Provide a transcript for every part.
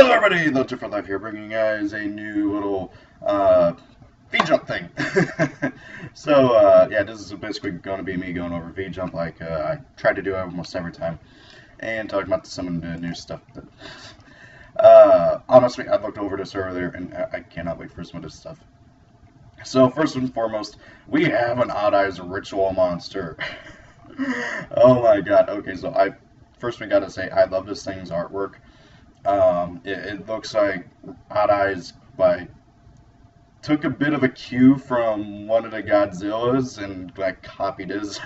Hello everybody, The Different Life here, bringing you guys a new little V-Jump thing. Yeah, this is basically going to be me going over V-Jump like I try to do almost every time, and talking about some of the new stuff. Honestly, I looked over this earlier, and I cannot wait for some of this stuff. So first and foremost, we have an Odd Eyes Ritual Monster. Oh my god, okay, first we gotta say, I love this thing's artwork. It looks like Odd Eyes took a bit of a cue from one of the Godzillas and copied his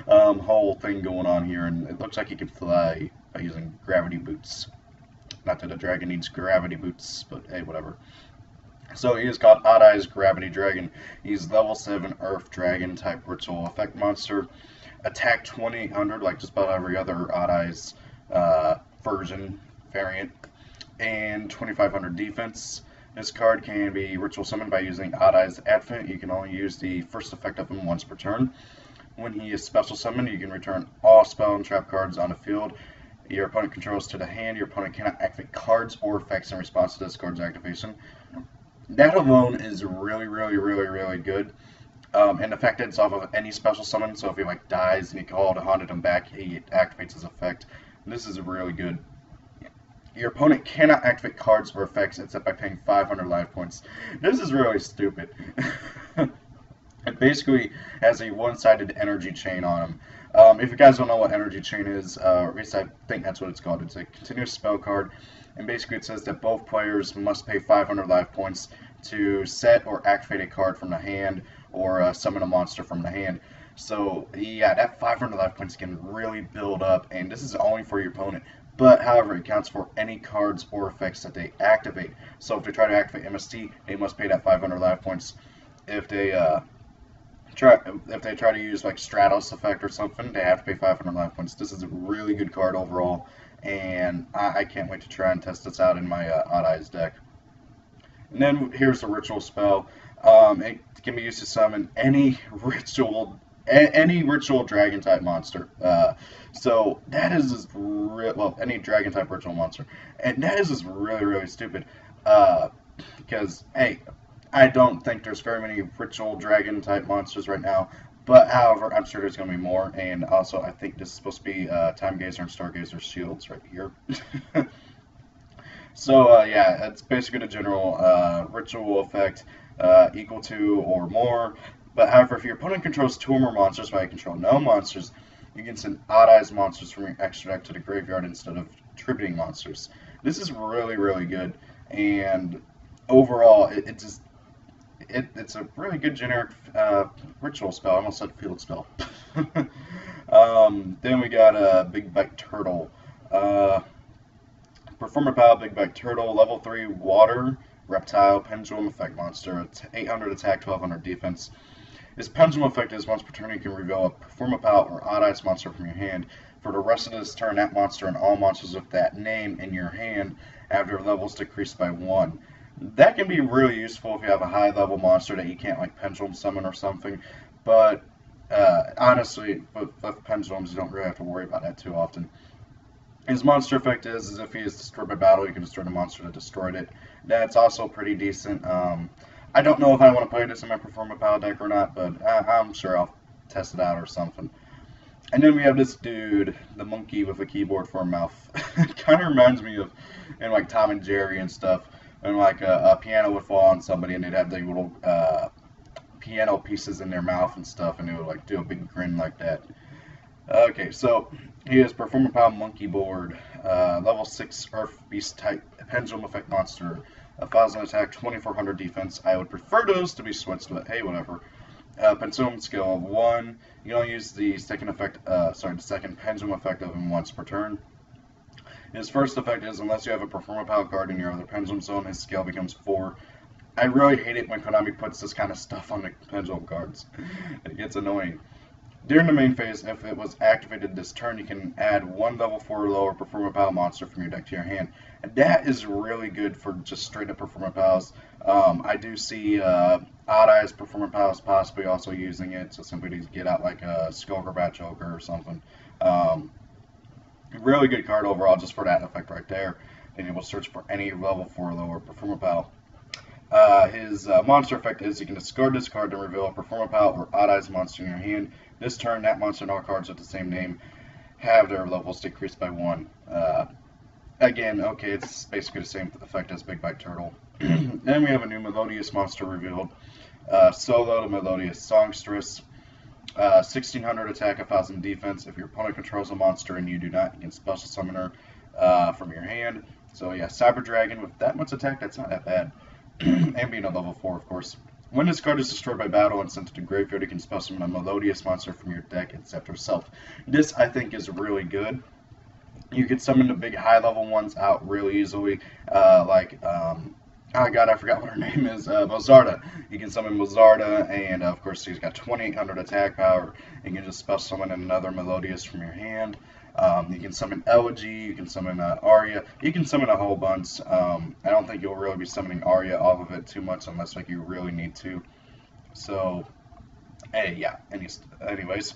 whole thing going on here, and it looks like he can fly by using gravity boots. Not that a dragon needs gravity boots, but hey, whatever. So he is called Odd Eyes Gravity Dragon. He's level 7 Earth Dragon type ritual effect monster. Attack 2800 like just about every other Odd Eyes version variant, and 2500 defense. This card can be ritual summoned by using Odd Eyes Advent. You can only use the first effect of him once per turn. When he is special summoned, you can return all spell and trap cards on the field your opponent controls to the hand. Your opponent cannot activate cards or effects in response to this card's activation. That alone is really good. And the fact that it's off of any special summon, so if he dies and you call to haunted him back, he activates his effect. This is really good. Your opponent cannot activate cards or effects except by paying 500 life points. This is really stupid. It basically has a one-sided energy chain on him. If you guys don't know what energy chain is, or at least I think that's what it's called, it's a continuous spell card. And basically it says that both players must pay 500 life points to set or activate a card from the hand, or summon a monster from the hand. So yeah, that 500 life points can really build up, and this is only for your opponent. But however, it counts for any cards or effects that they activate. So if they try to activate MST, they must pay that 500 life points. If they try to use Stratos effect or something, they have to pay 500 life points. This is a really good card overall, and I can't wait to try and test this out in my Odd Eyes deck. And then here's the ritual spell. It can be used to summon any ritual dragon type monster. So that is just any dragon type ritual monster, and that is just really stupid. Because hey, I don't think there's very many ritual dragon type monsters right now. But however, I'm sure there's going to be more, and also I think this is supposed to be Time Gazer and Stargazer shields right here. So yeah, it's basically the general ritual effect equal to or more. But however, if your opponent controls 2 or more monsters while you control no monsters, you can send Odd Eyes monsters from your extra deck to the graveyard instead of tributing monsters. This is really good, and overall, it's a really good generic ritual spell. I almost said field spell. Then we got a Big Bite Turtle. Performer Power Big Bite Turtle, level 3 Water Reptile Pendulum Effect Monster. It's 800 attack, 1200 defense. This Pendulum Effect is once per turn you can reveal a Performer Power or Odd Eyes monster from your hand. For the rest of this turn, that monster and all monsters with that name in your hand have their levels decreased by 1. That can be really useful if you have a high level monster that you can't Pendulum summon or something. But honestly, with Pendulums, you don't really have to worry about that too often. His monster effect is if he is destroyed by battle, you can destroy the monster that destroyed it. That's also pretty decent. I don't know if I want to play this in my Performa Power deck or not, but I'm sure I'll test it out or something. And then we have this dude, the monkey with a keyboard for a mouth. It kind of reminds me of in Tom and Jerry and stuff. And a piano would fall on somebody and they'd have the little piano pieces in their mouth and stuff, and they would do a big grin like that. Okay, so he is Performer Power Monkey Board, level 6 Earth Beast type Pendulum Effect Monster, 1000 attack, 2400 defense. I would prefer those to be switched, but hey, whatever. Pendulum skill of 1. You can only use the second Pendulum effect of him once per turn. His first effect is unless you have a Performer Power card in your other Pendulum zone, his scale becomes 4. I really hate it when Konami puts this kind of stuff on the Pendulum cards. It gets annoying. During the main phase, if it was activated this turn, you can add 1 level 4 or lower Performer Power monster from your deck to your hand. And that is really good for just straight up Performer Powers. I do see Odd Eyes Performer Powers possibly also using it, so simply to get out a Skulker Bat Joker or something. Really good card overall just for that effect right there. and it will search for any level 4 or lower Performer Pal. His monster effect is you can discard this card to reveal a Performer Pal or Odd Eyes monster in your hand. This turn, that monster and all cards with the same name have their levels decreased by 1. Again, okay, it's basically the same effect as Big Bite Turtle. Then we have a new Melodious monster revealed. Solo to Melodious Songstress. 1600 attack, 1000 defense. If your opponent controls a monster and you do not, you can special summon her from your hand. So yeah, Cyber Dragon with that much attack, that's not that bad. And being a level 4, of course. When this card is destroyed by battle and sent to the graveyard, you can special summon a Melodious monster from your deck except herself. This, I think, is really good. You can summon the big high-level ones out really easily, oh god, I forgot what her name is, Mozarda. You can summon Mozarda, and of course she's got 2800 attack power. You can just special summon another Melodious from your hand. You can summon Elegy, you can summon Arya, you can summon a whole bunch. I don't think you'll really be summoning Arya off of it too much unless like you really need to. So, hey, yeah, anyways.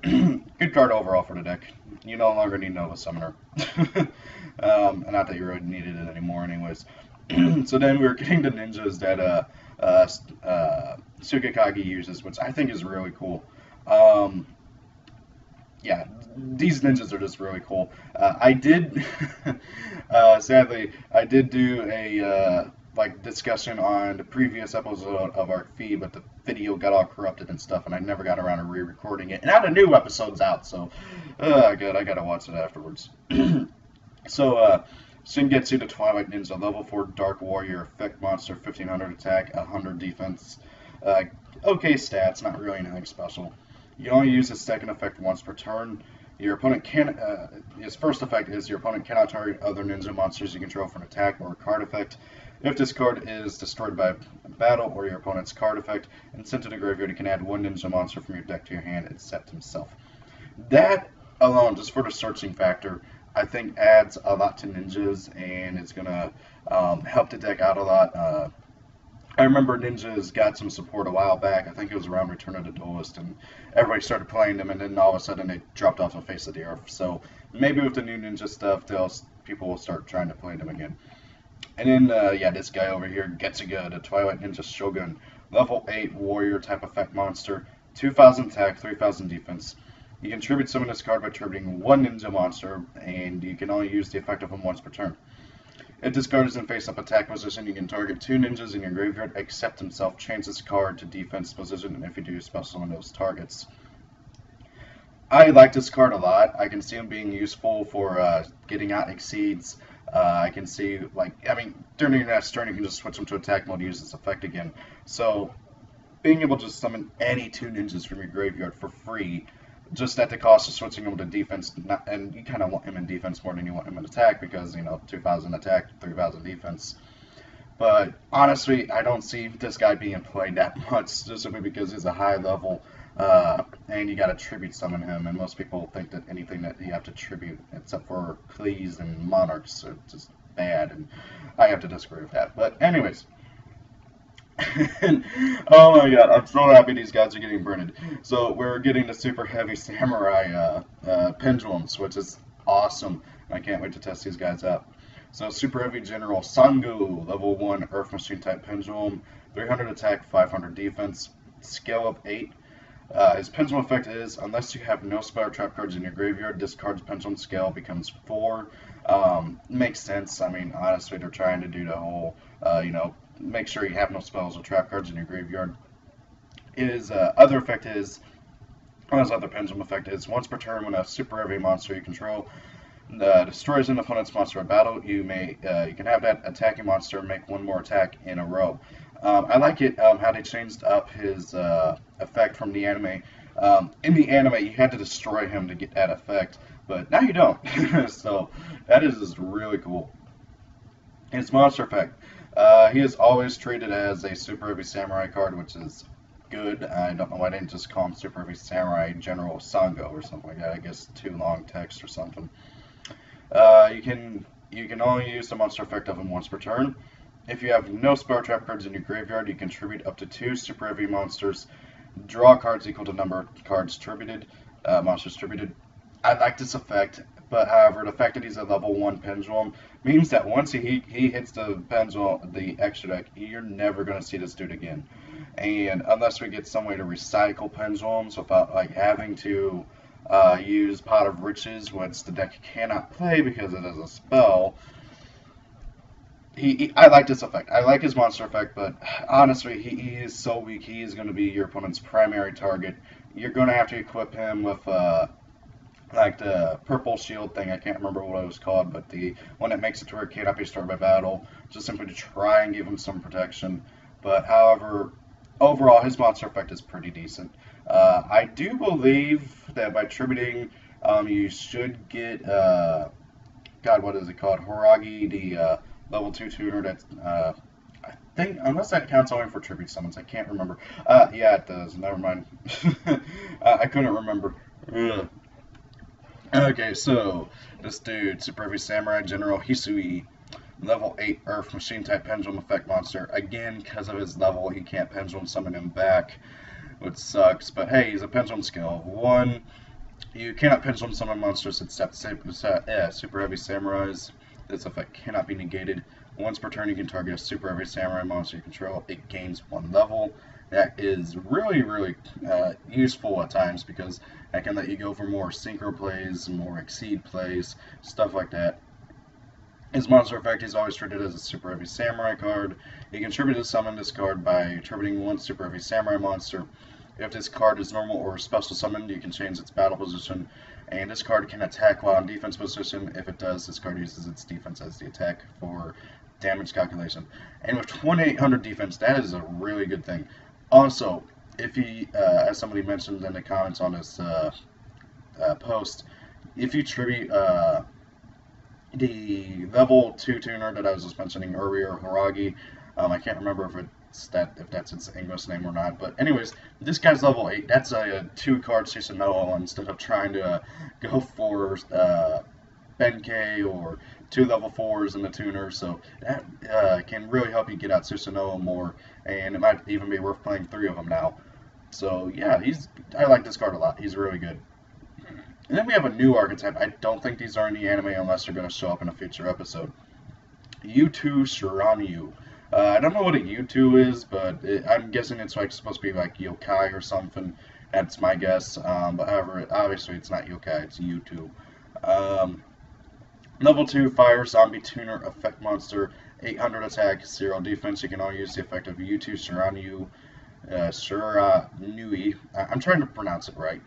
Good card overall for the deck. You no longer need Nova Summoner. Not that you really needed it anymore anyways. So then we're getting the ninjas that Sukikage uses, which I think is really cool. Yeah, these ninjas are just really cool. I did, sadly, I did do a discussion on the previous episode of our feed, but the video got all corrupted and stuff, and I never got around to re-recording it. And now the new episode's out, so good, I gotta watch it afterwards. So Shingetsu the Twilight Ninja, level 4 Dark Warrior, effect monster, 1500 attack, 100 defense. Okay stats, not really anything special. You only use his second effect once per turn. Your opponent can. His first effect is your opponent cannot target other ninja monsters you control for an attack or a card effect. If this card is destroyed by battle or your opponent's card effect and sent to the graveyard, you can add one ninja monster from your deck to your hand except himself. That alone, just for the searching factor, I think adds a lot to ninjas, and it's gonna help the deck out a lot. I remember ninjas got some support a while back. I think it was around Return of the Duelist, and everybody started playing them, and then all of a sudden they dropped off the face of the earth. So maybe with the new ninja stuff, people will start trying to play them again. And then, yeah, this guy over here, Getsuga, the Twilight Ninja Shogun, level 8 warrior type effect monster, 2000 attack, 3000 defense. You can tribute summon this card by tributing one ninja monster, and you can only use the effect of him once per turn. If this card is in face-up attack position, you can target 2 ninjas in your graveyard except himself. Change this card to defense position, and if you do, special summon those targets. I like this card a lot. I can see him being useful for getting out exceeds. I can see, during your next turn, you can just switch him to attack mode and use this effect again. So, being able to summon any 2 ninjas from your graveyard for free, just at the cost of switching him to defense, and you kind of want him in defense more than you want him in attack because, 2,000 attack, 3,000 defense. But honestly, I don't see this guy being played that much, just simply because he's a high level, and you got to tribute summon him, and most people think that anything that you have to tribute, except for Pleas and Monarchs, are just bad, and I have to disagree with that. But anyways. Oh my god, I'm so happy these guys are getting printed. So we're getting the Super Heavy Samurai Pendulums, which is awesome. I can't wait to test these guys out. So Super Heavy General Sangu, level 1 Earth Machine type Pendulum, 300 attack, 500 defense, scale up 8. His pendulum effect is, unless you have no spell or trap cards in your graveyard, this card's pendulum scale becomes 4. Makes sense. I mean, honestly, they're trying to do the whole, make sure you have no spells or trap cards in your graveyard. His other effect is, his other pendulum effect is, once per turn when a super heavy monster you control destroys an opponent's monster in battle, you can have that attacking monster make one more attack in a row. I like it how they changed up his effect from the anime. In the anime, you had to destroy him to get that effect, but now you don't. So that is really cool. His monster effect. He is always treated as a Super Heavy Samurai card, which is good. I don't know why they didn't just call him Super Heavy Samurai General Sango or something like that. I guess too long text or something. You can only use the monster effect of him once per turn. If you have no spell trap cards in your graveyard, you can tribute up to 2 Super Heavy monsters. Draw cards equal to number of cards tributed, monsters tributed. I like this effect But however, the fact that he's a level 1 Pendulum means that once he hits the Pendulum, the extra deck, you're never going to see this dude again. And unless we get some way to recycle Pendulums without like having to use Pot of Riches, which the deck cannot play because it is a spell. I like this effect. I like his monster effect, but honestly, he is so weak. He is going to be your opponent's primary target. You're going to have to equip him with like the purple shield thing. I can't remember what it was called, but the one that makes it to where it cannot be destroyed by battle, just simply to try and give him some protection. But however, overall, his monster effect is pretty decent. I do believe that by tributing, you should get God, what is it called? Horagi, the level 2 tuner. That's I think, unless that counts only for tribute summons, I can't remember. Yeah, it does. Never mind. I couldn't remember. Ugh. Okay, so this dude, Super Heavy Samurai General Hisui, level 8 Earth Machine type Pendulum effect monster. Again, because of his level, he can't Pendulum summon him back, which sucks. But hey, he's a Pendulum skill of 1. You cannot Pendulum summon monsters except Super Heavy Samurais. This effect cannot be negated. Once per turn, you can target a Super Heavy Samurai monster you control. It gains 1 level. That is really, really useful at times because that can let you go for more synchro plays, more exceed plays, stuff like that. His monster effect is always treated as a Super Heavy Samurai card. You can tribute to summon this card by tributing 1 Super Heavy Samurai monster. If this card is normal or special summoned, you can change its battle position, and this card can attack while in defense position. If it does, this card uses its defense as the attack for damage calculation. And with 2800 defense, that is a really good thing. Also, if he, as somebody mentioned in the comments on this post, if you tribute the level 2 tuner that I was just mentioning earlier, Horagi, I can't remember if that's its English name or not, but anyways, this guy's level 8. That's a 2-card Susanoo instead of trying to go for Benkei or 2 level 4s in the tuner, so that can really help you get out Susanoo more, and it might even be worth playing 3 of them now. So yeah, I like this card a lot. He's really good. And then we have a new archetype. I don't think these are in the anime unless they're going to show up in a future episode. U2 Shiranyu. I don't know what a U2 is, but I'm guessing it's like supposed to be like yokai or something. That's my guess. But however, obviously it's not yokai, it's U2. Level 2 Fire Zombie Tuner Effect Monster, 800 attack, 0 defense. You can only use the effect of U2 Shiranyu. Shiranui. I'm trying to pronounce it right.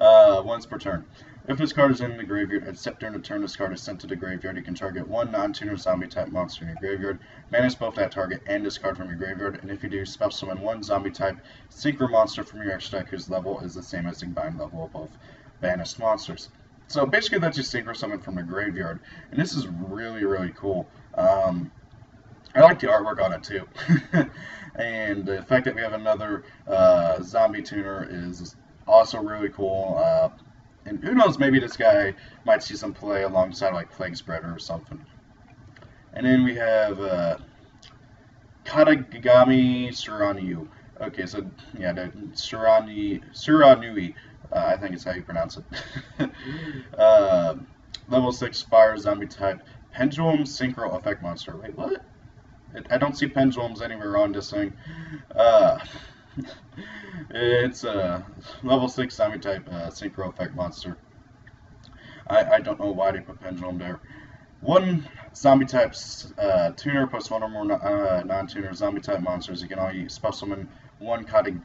Once per turn. If this card is in the graveyard, except during the turn this card is sent to the graveyard, you can target 1 non-tuner zombie type monster in your graveyard, banish both that target and this card from your graveyard, and if you do, special summon 1 zombie type synchro monster from your extra deck whose level is the same as the combined level of both banished monsters. So basically that's just synchro summon from the graveyard, and this is really, really cool. I like the artwork on it too. And the fact that we have another zombie tuner is also really cool. And who knows, maybe this guy might see some play alongside like Plague Spreader or something. And then we have Katagami Shiranyu. Okay, so yeah, the Shiranui, I think is how you pronounce it. Level 6 Fire Zombie type Pendulum Synchro Effect Monster. Wait, what? I don't see pendulums anywhere on this thing. It's a level 6 zombie type synchro effect monster. I don't know why they put pendulum there. 1 zombie type tuner plus 1 or more non-tuner zombie type monsters. You can only special summon 1 Katagami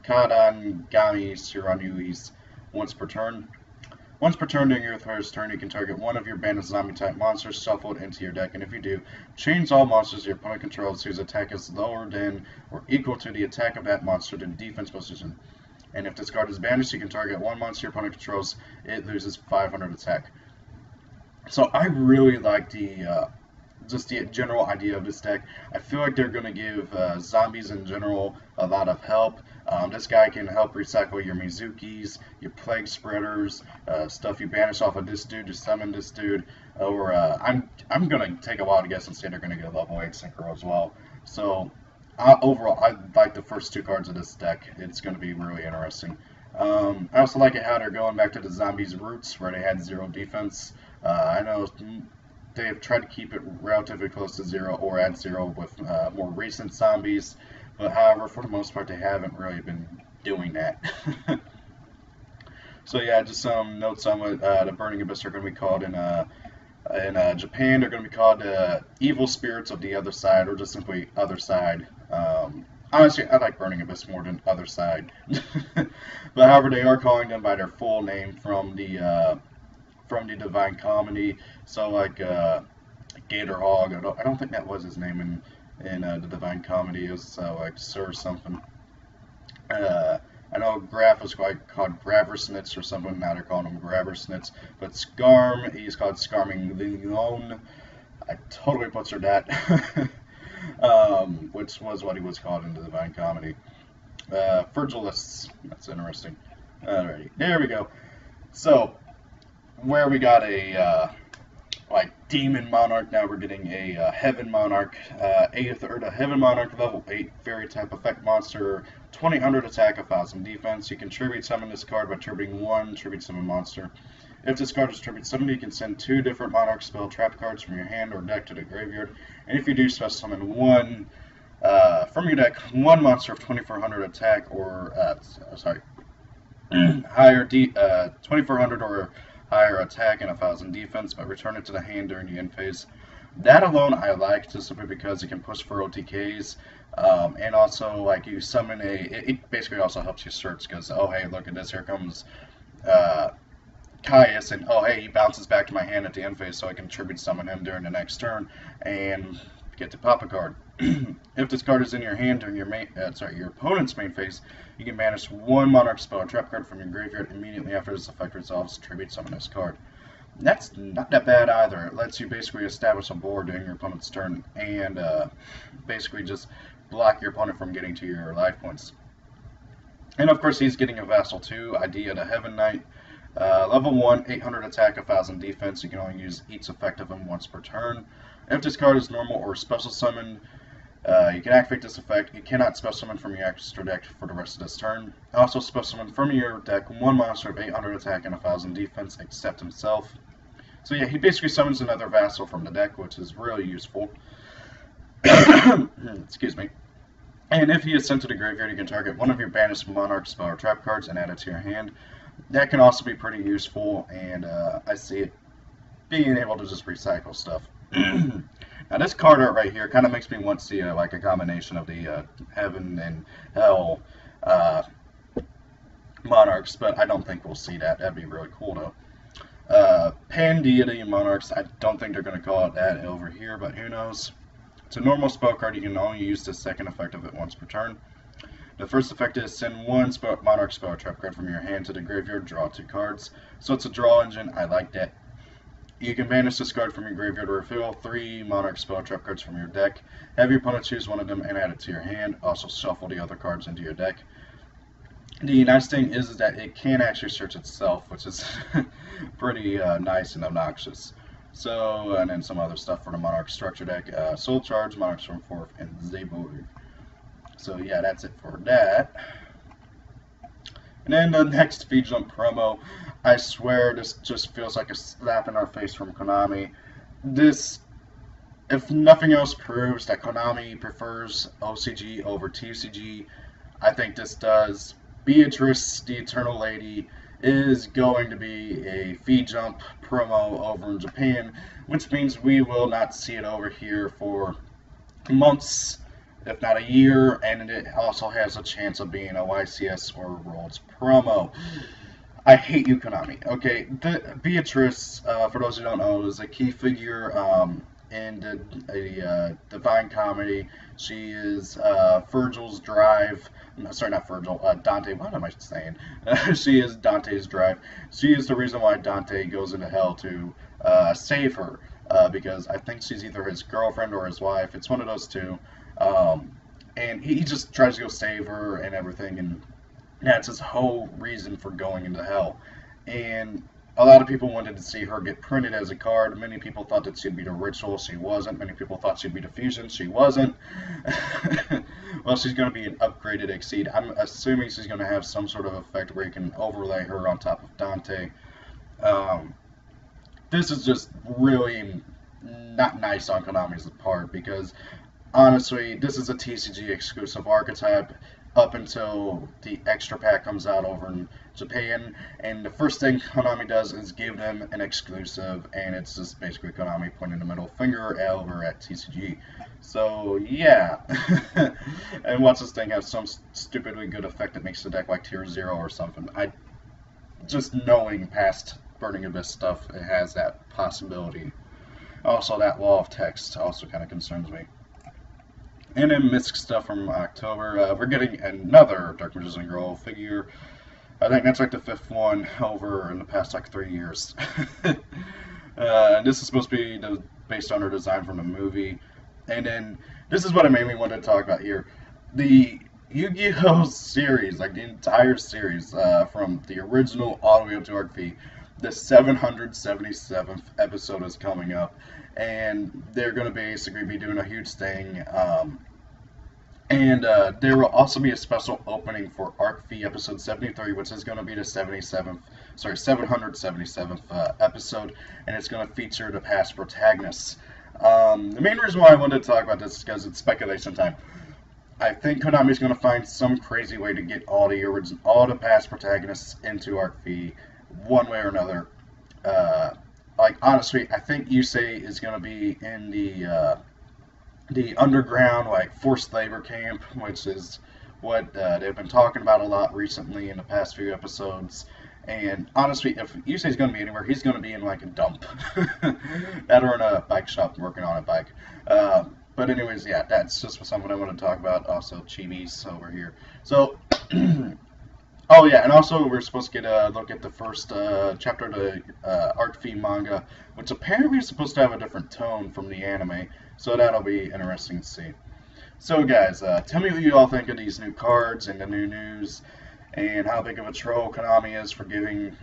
Shiranui once per turn. Once per turn during your first turn, you can target 1 of your banished zombie type monsters shuffled into your deck, and if you do, change all monsters your opponent controls whose attack is lower than or equal to the attack of that monster to the defense position. And if this card is banished, you can target 1 monster your opponent controls, it loses 500 attack. So I really like just the general idea of this deck. I feel like they're going to give zombies in general a lot of help. This guy can help recycle your Mizukis, your Plague Spreaders, stuff you banish off of this dude to summon this dude. Or I'm going to take a wild guess and say they're going to get a level 8 Synchro as well. So overall, I like the first 2 cards of this deck. It's going to be really interesting. I also like it how they're going back to the zombies' roots, where they had zero defense. I know they've tried to keep it relatively close to zero or at zero with more recent zombies, but however, for the most part, they haven't really been doing that. So yeah, just some notes on what the Burning Abyss are going to be called in Japan. They're going to be called Evil Spirits of the Other Side, or just simply Other Side. Honestly, I like Burning Abyss more than Other Side. But however, they are calling them by their full name from the Divine Comedy. So like Gator Hog, I don't think that was his name in the Divine Comedy. It was like Sir something. I know Graf was called Graversnitz or something. Now they're calling him Graversnitz. But Scarm, he's called Scarming Leon. I totally butchered that. Which was what he was called in the Divine Comedy. Virgilists. That's interesting. Alrighty, there we go. So, where we got a like Demon Monarch, now we're getting a Heaven Monarch, the Heaven Monarch level 8 fairy type effect monster, 2000 attack, 1000 defense. You can tribute summon this card by tributing one tribute summon monster. If this card is tribute summoned, you can send 2 different Monarch spell trap cards from your hand or deck to the graveyard. And if you do special summon one from your deck, one monster of 2400 attack or higher 2400 or higher attack and 1000 defense, but return it to the hand during the end phase. That alone I like, just simply because it can push for OTKs, and also like you summon it basically also helps you search, because oh hey, look at this, here comes Caius, and oh hey, he bounces back to my hand at the end phase, so I can tribute summon him during the next turn and get to pop a card. If this card is in your hand during your your opponent's main phase, you can banish one Monarch spell or trap card from your graveyard immediately after this effect resolves. Tribute summon this card. That's not that bad either. It lets you basically establish a board during your opponent's turn and basically just block your opponent from getting to your life points. And of course, he's getting a Vassal too. Idea the Heaven Knight. Level 1, 800 attack, 1000 defense. You can only use each effect of him once per turn. If this card is normal or special summoned, you can activate this effect. You cannot special summon from your extra deck for the rest of this turn. Also special summon from your deck one monster of 800 attack and 1000 defense except himself. So yeah, he basically summons another Vassal from the deck, which is really useful. Excuse me. And if he is sent to the graveyard, you can target one of your banished Monarch spell or trap cards and add it to your hand. That can also be pretty useful, and I see it being able to just recycle stuff. Now this card art right here kind of makes me want to see like a combination of the Heaven and Hell Monarchs, but I don't think we'll see that. That'd be really cool though. Pan-Deity Monarchs, I don't think they're going to call it that over here, but who knows. It's a normal spell card. You can only use the second effect of it once per turn. The first effect is send one Monarch spell or trap card from your hand to the graveyard, draw 2 cards. So it's a draw engine, I like that. You can banish this card from your graveyard or reveal 3 Monarch spell or trap cards from your deck. Have your opponent choose one of them and add it to your hand. Also shuffle the other cards into your deck. The nice thing is that it can actually search itself, which is pretty nice and obnoxious. So, and then some other stuff for the Monarch structure deck. Soul Charge, Monarch Stormforth, and Zeborg. So yeah, that's it for that. And then the next Feed Jump promo, I swear this just feels like a slap in our face from Konami. This, if nothing else, proves that Konami prefers OCG over TCG. I think this does. Beatrice, the Eternal Lady, is going to be a Feed Jump promo over in Japan, which means we will not see it over here for months, if not a year, and it also has a chance of being a YCS or Worlds promo. I hate you, Konami. Okay, Beatrice, for those who don't know, is a key figure in the Divine Comedy. She is Virgil's drive. No, sorry, not Virgil. Dante. What am I saying? She is Dante's drive. She is the reason why Dante goes into hell to save her, because I think she's either his girlfriend or his wife. It's one of those two. And he just tries to go save her and everything, and that's his whole reason for going into hell. And a lot of people wanted to see her get printed as a card. Many people thought that she'd be the Ritual. She wasn't. Many people thought she'd be the Fusion. She wasn't. Well, she's going to be an upgraded Exceed. I'm assuming she's going to have some sort of effect where you can overlay her on top of Dante. This is just really not nice on Konami's part, because honestly, this is a TCG exclusive archetype up until the extra pack comes out over in Japan, and the first thing Konami does is give them an exclusive, and it's just basically Konami pointing the middle finger over at TCG. So yeah, and watch this thing have some stupidly good effect that makes the deck like tier 0 or something. Just knowing past Burning Abyss stuff, it has that possibility. Also, that Law of Text also kind of concerns me. And then Misc stuff from October. We're getting another Dark Magician Girl figure. I think that's like the 5th one over in the past like 3 years. This is supposed to be based on her design from the movie. And then this is what I mainly wanted to talk about here. The Yu-Gi-Oh! Series, like the entire series, from the original all the way up to Arc V. The 777th episode is coming up, and they're going to basically be doing a huge thing. There will also be a special opening for Arc V episode 73, which is going to be the 777th episode, and it's going to feature the past protagonists. The main reason why I wanted to talk about this is because it's speculation time. I think Konami's going to find some crazy way to get all the past protagonists into Arc V, one way or another. Like honestly, I think Yusei is going to be in the underground, like forced labor camp, which is what they've been talking about a lot recently in the past few episodes. And honestly, if Yusei's going to be anywhere, he's going to be in like a dump, that or in a bike shop working on a bike. But anyways, yeah, that's just something I want to talk about. Also, Chibis over here. So. Oh yeah, and also we're supposed to get a look at the first chapter of the Arc V manga, which apparently is supposed to have a different tone from the anime, so that'll be interesting to see. So guys, tell me what you all think of these new cards and the new news, and how big of a troll Konami is for giving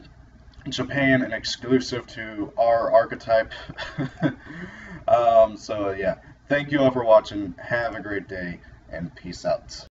Japan an exclusive to our archetype. So yeah, thank you all for watching, have a great day, and peace out.